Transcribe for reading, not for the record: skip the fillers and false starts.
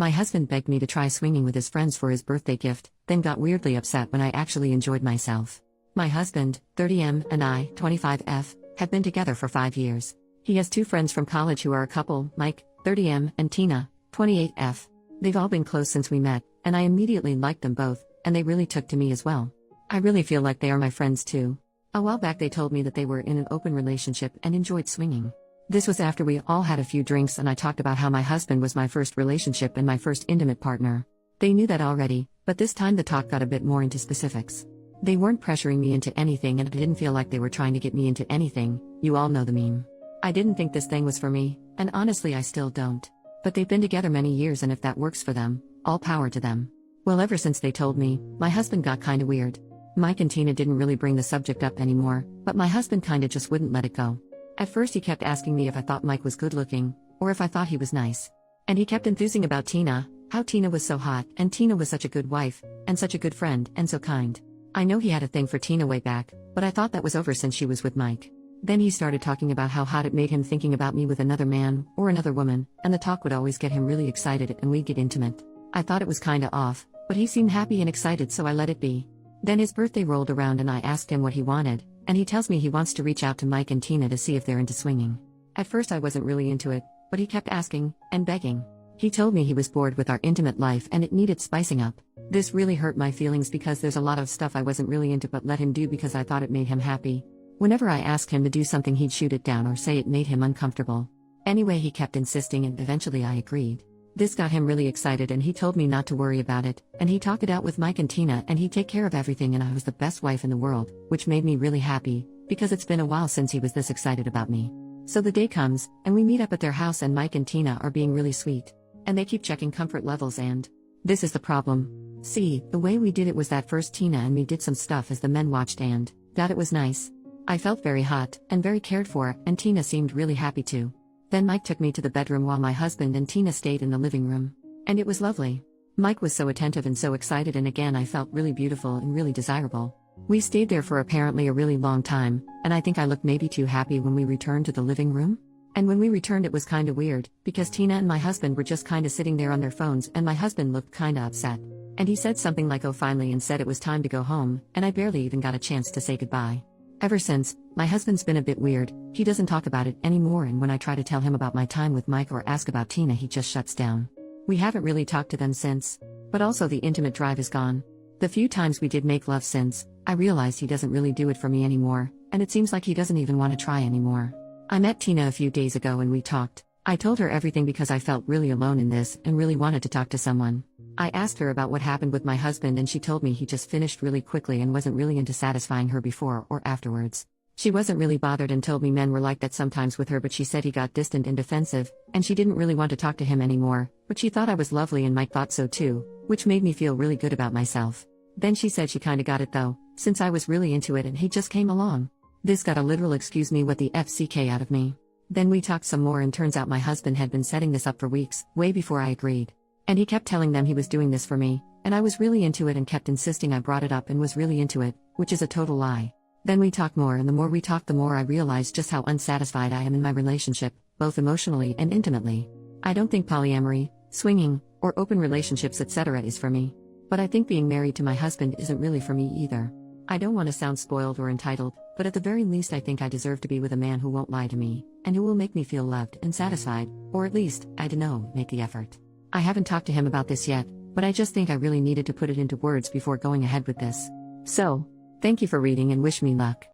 My husband begged me to try swinging with his friends for his birthday gift, then got weirdly upset when I actually enjoyed myself. My husband, 30M, and I, 25F, have been together for 5 years. He has 2 friends from college who are a couple, Mike, 30M, and Tina, 28F. They've all been close since we met, and I immediately liked them both, and they really took to me as well. I really feel like they are my friends too. A while back they told me that they were in an open relationship and enjoyed swinging. This was after we all had a few drinks and I talked about how my husband was my first relationship and my first intimate partner. They knew that already, but this time the talk got a bit more into specifics. They weren't pressuring me into anything and I didn't feel like they were trying to get me into anything. You all know the meme. I didn't think this thing was for me, and honestly I still don't. But they've been together many years and if that works for them, all power to them. Well, ever since they told me, my husband got kinda weird. Mike and Tina didn't really bring the subject up anymore, but my husband kinda just wouldn't let it go. At first he kept asking me if I thought Mike was good looking, or if I thought he was nice. And he kept enthusing about Tina, how Tina was so hot, and Tina was such a good wife, and such a good friend, and so kind. I know he had a thing for Tina way back, but I thought that was over since she was with Mike. Then he started talking about how hot it made him thinking about me with another man, or another woman, and the talk would always get him really excited and we'd get intimate. I thought it was kinda off, but he seemed happy and excited so I let it be. Then his birthday rolled around and I asked him what he wanted, and he tells me he wants to reach out to Mike and Tina to see if they're into swinging. At first I wasn't really into it, but he kept asking, and begging. He told me he was bored with our intimate life and it needed spicing up. This really hurt my feelings because there's a lot of stuff I wasn't really into but let him do because I thought it made him happy. Whenever I asked him to do something he'd shoot it down or say it made him uncomfortable. Anyway, he kept insisting and eventually I agreed. This got him really excited and he told me not to worry about it, and he talked it out with Mike and Tina and he'd take care of everything and I was the best wife in the world, which made me really happy, because it's been a while since he was this excited about me. So the day comes, and we meet up at their house and Mike and Tina are being really sweet. And they keep checking comfort levels and this is the problem. See, the way we did it was that first Tina and me did some stuff as the men watched and that it was nice. I felt very hot, and very cared for, and Tina seemed really happy too. Then Mike took me to the bedroom while my husband and Tina stayed in the living room. And it was lovely. Mike was so attentive and so excited and again I felt really beautiful and really desirable. We stayed there for apparently a really long time, and I think I looked maybe too happy when we returned to the living room. And when we returned it was kinda weird, because Tina and my husband were just kinda sitting there on their phones and my husband looked kinda upset. And he said something like oh finally and said it was time to go home, and I barely even got a chance to say goodbye. Ever since, my husband's been a bit weird. He doesn't talk about it anymore and when I try to tell him about my time with Mike or ask about Tina he just shuts down. We haven't really talked to them since. But also the intimate drive is gone. The few times we did make love since, I realized he doesn't really do it for me anymore, and it seems like he doesn't even want to try anymore. I met Tina a few days ago and we talked. I told her everything because I felt really alone in this and really wanted to talk to someone. I asked her about what happened with my husband and she told me he just finished really quickly and wasn't really into satisfying her before or afterwards. She wasn't really bothered and told me men were like that sometimes with her, but she said he got distant and defensive, and she didn't really want to talk to him anymore, but she thought I was lovely and Mike thought so too, which made me feel really good about myself. Then she said she kinda got it though, since I was really into it and he just came along. This got a literal excuse me what the FCK out of me. Then we talked some more and turns out my husband had been setting this up for weeks, way before I agreed. And he kept telling them he was doing this for me, and I was really into it and kept insisting I brought it up and was really into it, which is a total lie. Then we talked more and the more we talked the more I realized just how unsatisfied I am in my relationship, both emotionally and intimately. I don't think polyamory, swinging, or open relationships etc. is for me. But I think being married to my husband isn't really for me either. I don't want to sound spoiled or entitled, but at the very least I think I deserve to be with a man who won't lie to me, and who will make me feel loved and satisfied, or at least, I don't know, make the effort. I haven't talked to him about this yet, but I just think I really needed to put it into words before going ahead with this. So, thank you for reading and wish me luck.